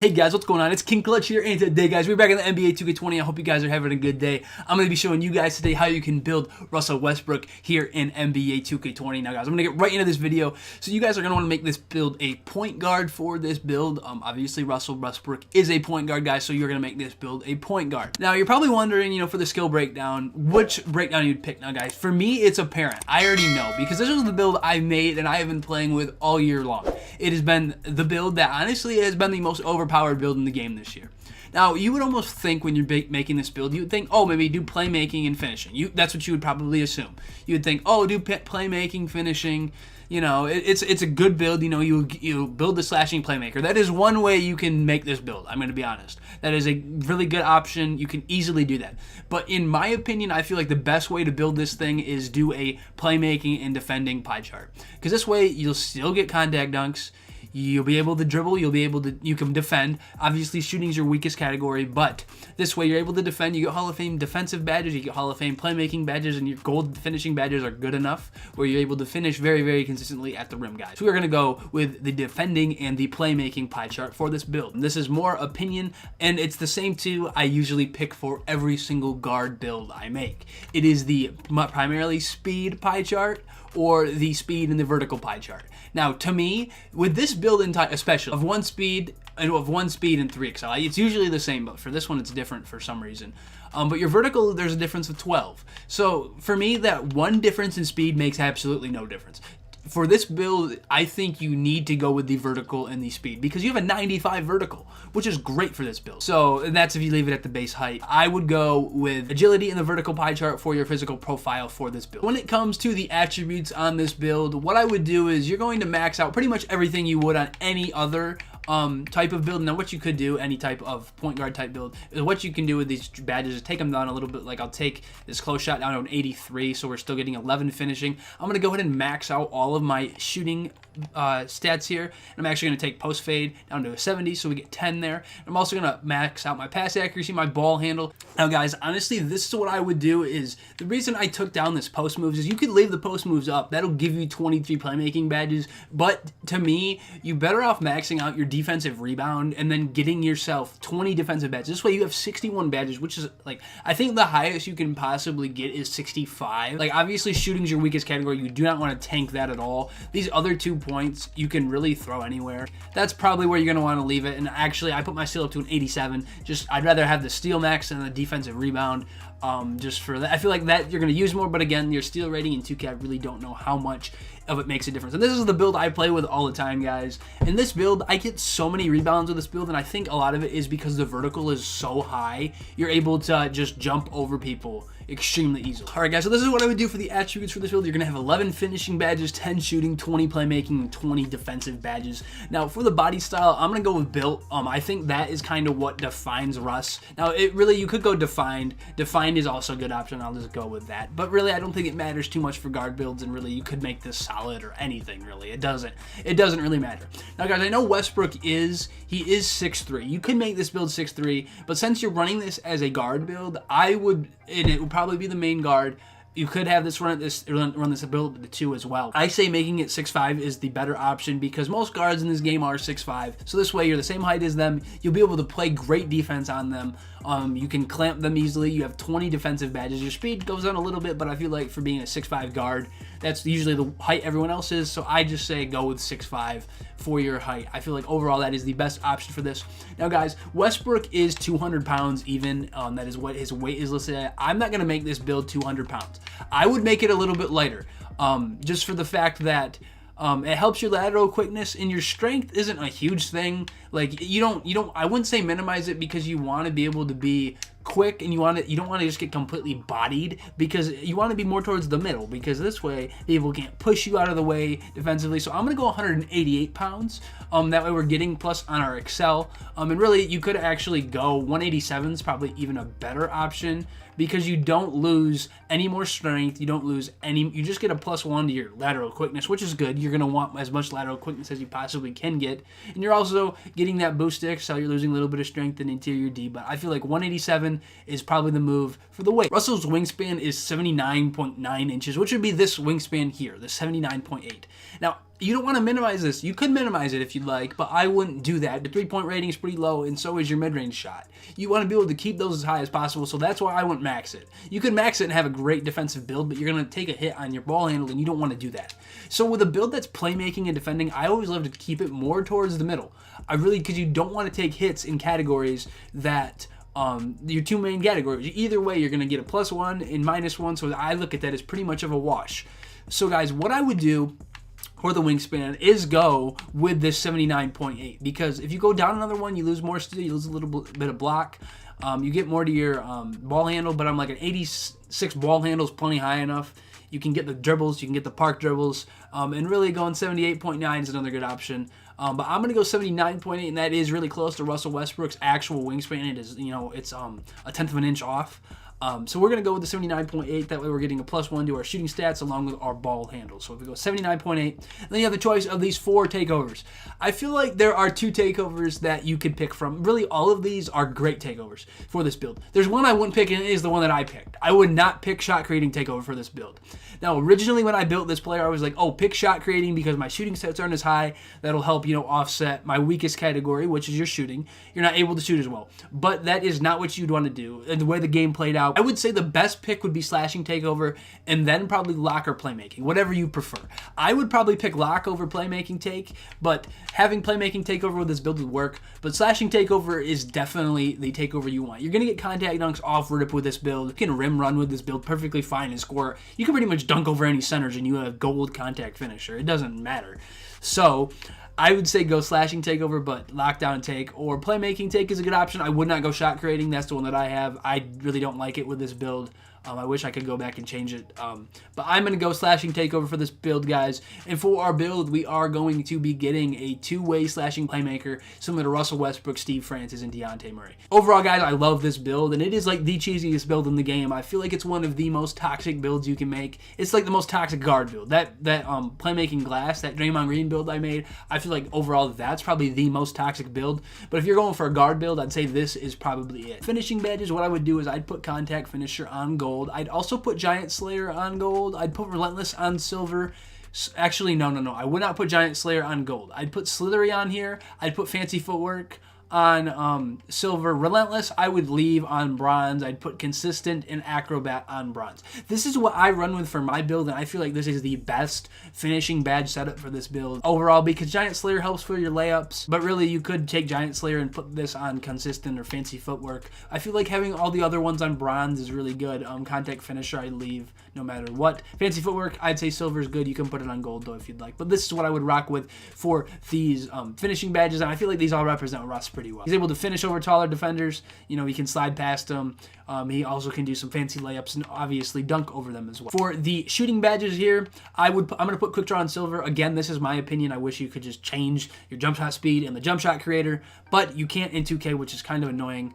Hey guys, what's going on? It's King Clutch here, and today guys, we're back in the NBA 2K20. I hope you guys are having a good day. I'm going to be showing you guys today how you can build Russell Westbrook here in NBA 2K20. Now guys, I'm going to get right into this video. So you guys are going to want to make this build a point guard for this build. Obviously Russell Westbrook is a point guard, guys, so you're going to make this build a point guard. Now you're probably wondering, for the skill breakdown, which breakdown you'd pick. Now guys, for me, it's apparent. I already know, because this was the build I made and I have been playing with all year long. It has been the build that honestly has been the most overpowered build in the game this year. Now, you would almost think when you're making this build, you would think, oh, maybe do playmaking and finishing. That's what you would probably assume. You would think, oh, do playmaking, finishing. It's a good build. You build the slashing playmaker. That is one way you can make this build. I'm going to be honest. That is a really good option. You can easily do that. But in my opinion, I feel like the best way to build this thing is do a playmaking and defending pie chart. Because this way, you'll still get contact dunks. You'll be able to dribble, you can defend. Obviously, shooting's your weakest category, but this way you're able to defend. You get Hall of Fame defensive badges, you get Hall of Fame playmaking badges, and your gold finishing badges are good enough where you're able to finish very, very consistently at the rim, guys. So we're going to go with the defending and the playmaking pie chart for this build. And this is more opinion, and it's the same too I usually pick for every single guard build I make. It is the primarily speed pie chart or the speed and the vertical pie chart. Now, to me, with this build especially of one speed and 3XL, it's usually the same, but for this one, it's different for some reason. But your vertical, there's a difference of 12. So for me, that one difference in speed makes absolutely no difference. For this build, I think you need to go with the vertical and the speed because you have a 95 vertical, which is great for this build. So and that's if you leave it at the base height. I would go with agility in the vertical pie chart for your physical profile for this build. When it comes to the attributes on this build, what I would do is you're going to max out pretty much everything you would on any other type of build. Now what you could do, any type of point guard type build, is what you can do with these badges is take them down a little bit. Like I'll take this close shot down to an 83, so we're still getting 11 finishing. I'm going to go ahead and max out all of my shooting stats here. And I'm actually going to take post fade down to a 70, so we get 10 there. I'm also going to max out my pass accuracy, my ball handle. Now guys, honestly, this is what I would do. Is the reason I took down this post moves is you could leave the post moves up. That'll give you 23 playmaking badges, but to me, you better off maxing out your defensive rebound and then getting yourself 20 defensive badges. This way you have 61 badges, which is like, I think the highest you can possibly get is 65. Like obviously shooting's your weakest category. You do not want to tank that at all. These other 2 points you can really throw anywhere. That's probably where you're going to want to leave it. And actually I put my steal up to an 87. I'd rather have the steal max than the defensive rebound. Just for that, I feel like that you're going to use more, but again, your steal rating in 2K, I really don't know how much of it makes a difference. And this is the build I play with all the time, guys. In this build, I get so many rebounds with this build, and I think a lot of it is because the vertical is so high, you're able to just jump over people extremely easily. Alright guys, so this is what I would do for the attributes for this build. You're going to have 11 finishing badges, 10 shooting, 20 playmaking, and 20 defensive badges. Now for the body style, I'm going to go with built. I think that is kind of what defines Russ. Now you could go defined. Defined is also a good option. I'll just go with that. But really, I don't think it matters too much for guard builds, and really you could make this solid or anything really. It doesn't really matter. Now guys, I know Westbrook is 6'3". You could make this build 6'3", but since you're running this as a guard build, and it would probably be the main guard. You could have this run this build with the 2 as well. I say making it 6'5" is the better option because most guards in this game are 6'5". So this way you're the same height as them. You'll be able to play great defense on them. You can clamp them easily. You have 20 defensive badges. Your speed goes down a little bit, but I feel like for being a 6'5" guard, that's usually the height everyone else is. So I just say go with 6'5" for your height. I feel like overall that is the best option for this. Now guys, Westbrook is 200 pounds even. That is what his weight is listed at. I'm not going to make this build 200 pounds. I would make it a little bit lighter, just for the fact that it helps your lateral quickness, and your strength isn't a huge thing. Like I wouldn't say minimize it because you want to be able to be quick, and you don't want to just get completely bodied, because you want to be more towards the middle, because this way people can't push you out of the way defensively. So I'm going to go 188 pounds. That way we're getting plus on our Excel. And really you could actually go 187 is probably even a better option, because you don't lose any more strength, you just get a +1 to your lateral quickness, which is good. You're going to want as much lateral quickness as you possibly can get, and you're also getting that boost to Excel. You're losing a little bit of strength in interior D, but I feel like 187 wingspan is probably the move for the weight. Russell's wingspan is 79.9 inches, which would be this wingspan here, the 79.8. Now, you don't want to minimize this. You could minimize it if you'd like, but I wouldn't do that. The three-point rating is pretty low, and so is your mid-range shot. You want to be able to keep those as high as possible, so that's why I wouldn't max it. You could max it and have a great defensive build, but you're going to take a hit on your ball handle, and you don't want to do that. So with a build that's playmaking and defending, I always love to keep it more towards the middle. Because you don't want to take hits in categories that your two main categories. Either way, you're going to get a +1 and -1, so I look at that as pretty much of a wash. So guys, what I would do for the wingspan is go with this 79.8, because if you go down another one, you lose more steal, you lose a little bit of block, you get more to your ball handle, but I'm like an 86 ball handle is plenty high enough. You can get the dribbles, you can get the park dribbles, and really going 78.9 is another good option. But I'm going to go 79.8, and that is really close to Russell Westbrook's actual wingspan. It is, it's a tenth of an inch off. So we're going to go with the 79.8. That way we're getting a +1 to our shooting stats along with our ball handle. So if we go 79.8, then you have the choice of these 4 takeovers. I feel like there are 2 takeovers that you could pick from. Really, all of these are great takeovers for this build. There's one I wouldn't pick, and it is the one that I picked. I would not pick shot creating takeover for this build. Now, originally when I built this player, I was like, oh, pick shot creating because my shooting stats aren't as high. That'll help, offset my weakest category, which is your shooting. You're not able to shoot as well. But that is not what you'd want to do. And the way the game played out, I would say the best pick would be slashing takeover and then probably lock or playmaking, whatever you prefer. I would probably pick lock over playmaking take, but having playmaking takeover with this build would work. But slashing takeover is definitely the takeover you want. You're going to get contact dunks off rip with this build. You can rim run with this build perfectly fine and score. You can pretty much dunk over any centers and you have gold contact finisher. It doesn't matter. So I would say go slashing takeover, but lockdown take or playmaking take is a good option. I would not go shot creating. That's the one that I have. I really don't like it with this build. I wish I could go back and change it. But I'm going to go slashing takeover for this build, guys. And for our build, we are going to be getting a two-way slashing playmaker similar to Russell Westbrook, Steve Francis, and Dejounte Murray. Overall, guys, I love this build, and it is like the cheesiest build in the game. I feel like it's one of the most toxic builds you can make. It's like the most toxic guard build. That playmaking glass, that Draymond Green build I made, I feel like overall that's probably the most toxic build. But if you're going for a guard build, I'd say this is probably it. Finishing badges, what I would do is I'd put contact finisher on gold. I'd also put Giant Slayer on gold. I'd put Relentless on silver. Actually, no. I would not put Giant Slayer on gold. I'd put Slithery on here. I'd put Fancy Footwork on silver. Relentless I would leave on bronze. I'd put Consistent and Acrobat on bronze. This is what I run with for my build, and I feel like this is the best finishing badge setup for this build overall, because Giant Slayer helps for your layups, but really you could take Giant Slayer and put this on Consistent or Fancy Footwork. I feel like having all the other ones on bronze is really good. Contact Finisher I'd leave no matter what. Fancy Footwork, I'd say silver is good. You can put it on gold though if you'd like, but this is what I would rock with for these finishing badges, and I feel like these all represent Russ pretty well. He's able to finish over taller defenders. He can slide past them. He also can do some fancy layups and obviously dunk over them as well. For the shooting badges here, I'm going to put Quick Draw on silver. Again, this is my opinion. I wish you could just change your jump shot speed and the jump shot creator, but you can't in 2K, which is kind of annoying.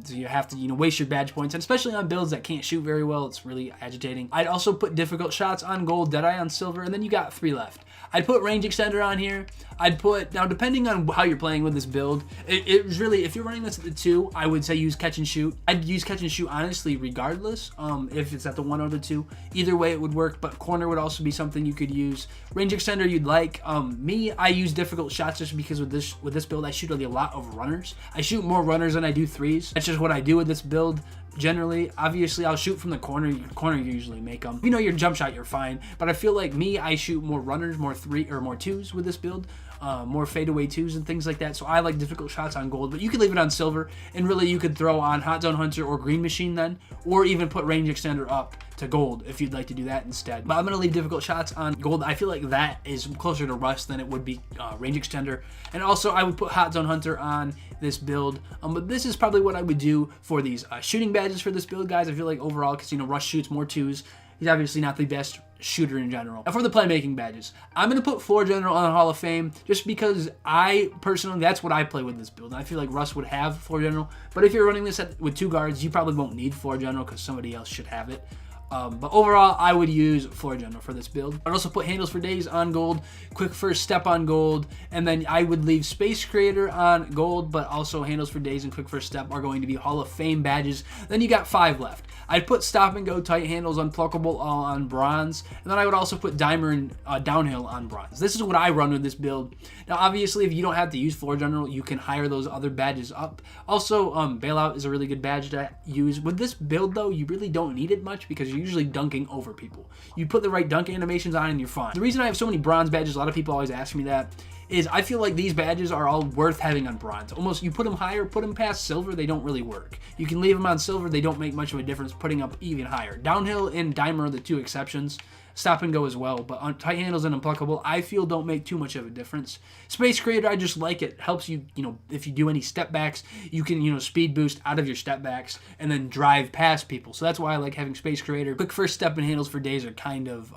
So you have to, waste your badge points, and especially on builds that can't shoot very well, it's really agitating. I'd also put difficult shots on gold, Deadeye on silver, and then you got 3 left. I'd put range extender on here. Now depending on how you're playing with this build, it was really, if you're running this at the 2, I would say use catch and shoot. I'd use catch and shoot honestly regardless, if it's at the 1 or the 2. Either way it would work, but corner would also be something you could use. Range extender you'd like. I use difficult shots just because with this build I shoot a lot of runners. I shoot more runners than I do threes. That's just what I do with this build. Generally, obviously, I'll shoot from the corner. You usually make them. If you know your jump shot, you're fine. But I feel like I shoot more runners, more 3 or more 2s with this build. More fadeaway 2s and things like that. So I like difficult shots on gold, but you could leave it on silver, and really you could throw on Hot Zone Hunter or Green Machine then, or even put range extender up to gold if you'd like to do that instead. But I'm going to leave difficult shots on gold. I feel like that is closer to Rust than it would be range extender. And also I would put Hot Zone Hunter on this build. But this is probably what I would do for these shooting badges for this build, guys. I feel like overall, because Rust shoots more 2s, he's obviously not the best shooter in general. Now for the playmaking badges, I'm going to put Floor General on the Hall of Fame just because I personally, that's what I play with this build. And I feel like Russ would have Floor General, but if you're running this with 2 guards, you probably won't need Floor General because somebody else should have it. But overall, I would use floor general for this build. I'd also put handles for days on gold, quick first step on gold, and then I would leave space creator on gold, but also handles for days and quick first step are going to be Hall of Fame badges. Then you got 5 left. I'd put stop and go, tight handles, unpluckable all on bronze, and then I would also put dimer and downhill on bronze. This is what I run with this build. Now, obviously, if you don't have to use floor general, you can hire those other badges up. Also, bailout is a really good badge to use. With this build, though, you really don't need it much because you're usually dunking over people. You put the right dunk animations on and you're fine. The reason I have so many bronze badges, a lot of people always ask me that, is I feel like these badges are all worth having on bronze. Almost, you put them higher, put them past silver, they don't really work. You can leave them on silver, they don't make much of a difference putting up even higher. Downhill and dimer are the 2 exceptions. Stop and go as well, but on tight handles and unpluckable, I feel don't make too much of a difference. Space creator, I just like it. Helps you, if you do any step backs, you can, speed boost out of your step backs and then drive past people. So that's why I like having space creator. Quick first step and handles for days are kind of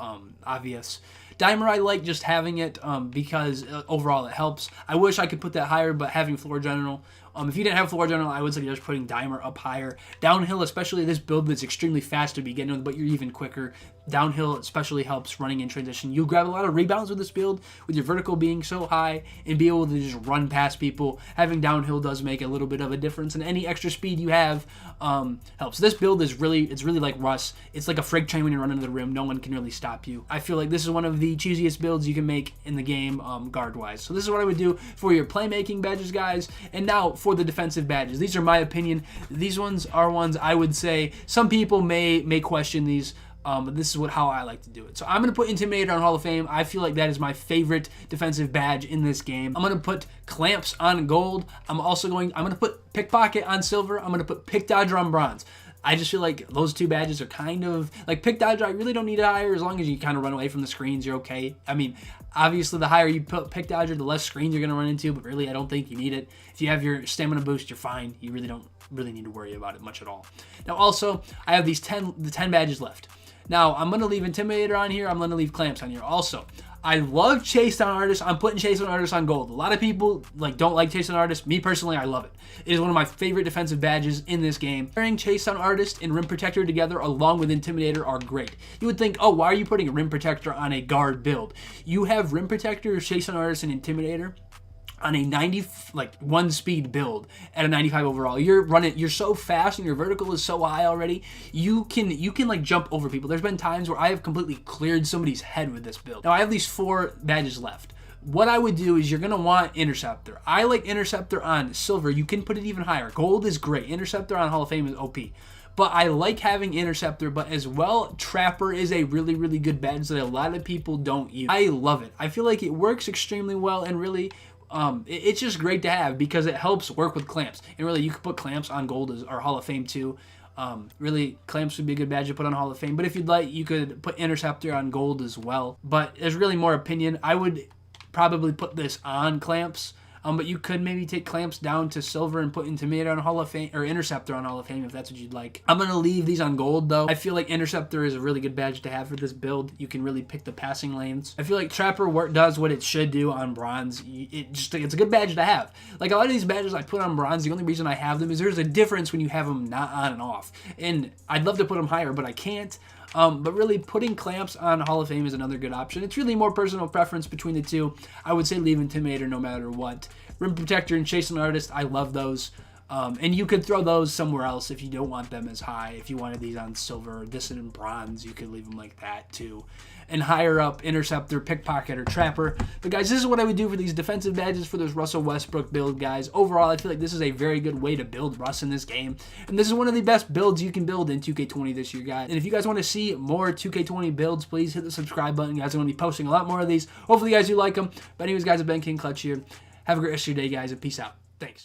obvious. Dimer, I like just having it because overall it helps. I wish I could put that higher, but having floor general, if you didn't have floor general, I would suggest putting dimer up higher. Downhill, especially this build that's extremely fast to begin with, but you're even quicker. Downhill especially helps running in transition. You'll grab a lot of rebounds with this build, with your vertical being so high, and be able to just run past people. Having downhill does make a little bit of a difference, and any extra speed you have helps. This build is really like Russ. It's like a freight train when you're running to the rim. No one can really stop you. I feel like this is one of the cheesiest builds you can make in the game guard-wise. So this is what I would do for your playmaking badges, guys. And now for the defensive badges. These are my opinion. These ones are ones I would say some people may question these. But this is how I like to do it. So I'm going to put Intimidator on Hall of Fame. I feel like that is my favorite defensive badge in this game. I'm going to put Clamps on gold. I'm going to put Pickpocket on silver. I'm going to put Pick Dodger on bronze. I just feel like those 2 badges are kind of like Pick Dodger. I really don't need it higher. As long as you kind of run away from the screens, you're okay. I mean, obviously the higher you put Pick Dodger, the less screens you're going to run into, but really I don't think you need it. If you have your stamina boost, you're fine. You really don't need to worry about it much at all. Now also, I have the 10 badges left. Now, I'm going to leave Intimidator on here. I'm going to leave Clamps on here. Also, I love Chase Down Artist. I'm putting Chase Down Artist on gold. A lot of people don't like Chase Down Artist. Me personally, I love it. It is one of my favorite defensive badges in this game. Pairing Chase Down Artist and Rim Protector together along with Intimidator are great. You would think, oh, why are you putting a Rim Protector on a guard build? You have Rim Protector, Chase Down Artist, and Intimidator on a 1 speed build at a 95 overall. You're so fast and your vertical is so high already. You can like jump over people. There's been times where I have completely cleared somebody's head with this build. Now I have these 4 badges left. What I would do is you're going to want Interceptor. I like Interceptor on silver. You can put it even higher. Gold is great. Interceptor on Hall of Fame is OP. But I like having Interceptor, but as well, Trapper is a really good badge that a lot of people don't use. I love it. I feel like it works extremely well and really it's just great to have because it helps work with Clamps. And really, you could put Clamps on gold or Hall of Fame too. Really, Clamps would be a good badge to put on Hall of Fame. But if you'd like, you could put Interceptor on gold as well. But there's really more opinion. I would probably put this on Clamps. But you could maybe take Clamps down to silver and put Intimidator on Hall of Fame, or Interceptor on Hall of Fame if that's what you'd like. I'm going to leave these on gold though. I feel like Interceptor is a really good badge to have for this build. You can really pick the passing lanes. I feel like Trapper does what it should do on bronze. It's a good badge to have. Like a lot of these badges I put on bronze, the only reason I have them is there's a difference when you have them not on and off. And I'd love to put them higher, but I can't. But really, putting Clamps on Hall of Fame is another good option. It's really more personal preference between the 2. I would say leave Intimidator no matter what. Rim Protector and Chase an Artist, I love those. And you could throw those somewhere else if you don't want them as high. If you wanted these on silver or this in bronze, you could leave them like that too. And higher up, Interceptor, Pickpocket, or Trapper. But guys, this is what I would do for these defensive badges for this Russell Westbrook build, guys. Overall, I feel like this is a very good way to build Russ in this game. And this is one of the best builds you can build in 2K20 this year, guys. And if you guys want to see more 2K20 builds, please hit the subscribe button, guys. I'm going to be posting a lot more of these. Hopefully, you guys do like them. But anyways, guys, I've been King Clutch here. Have a great rest of your day, guys, and peace out. Thanks.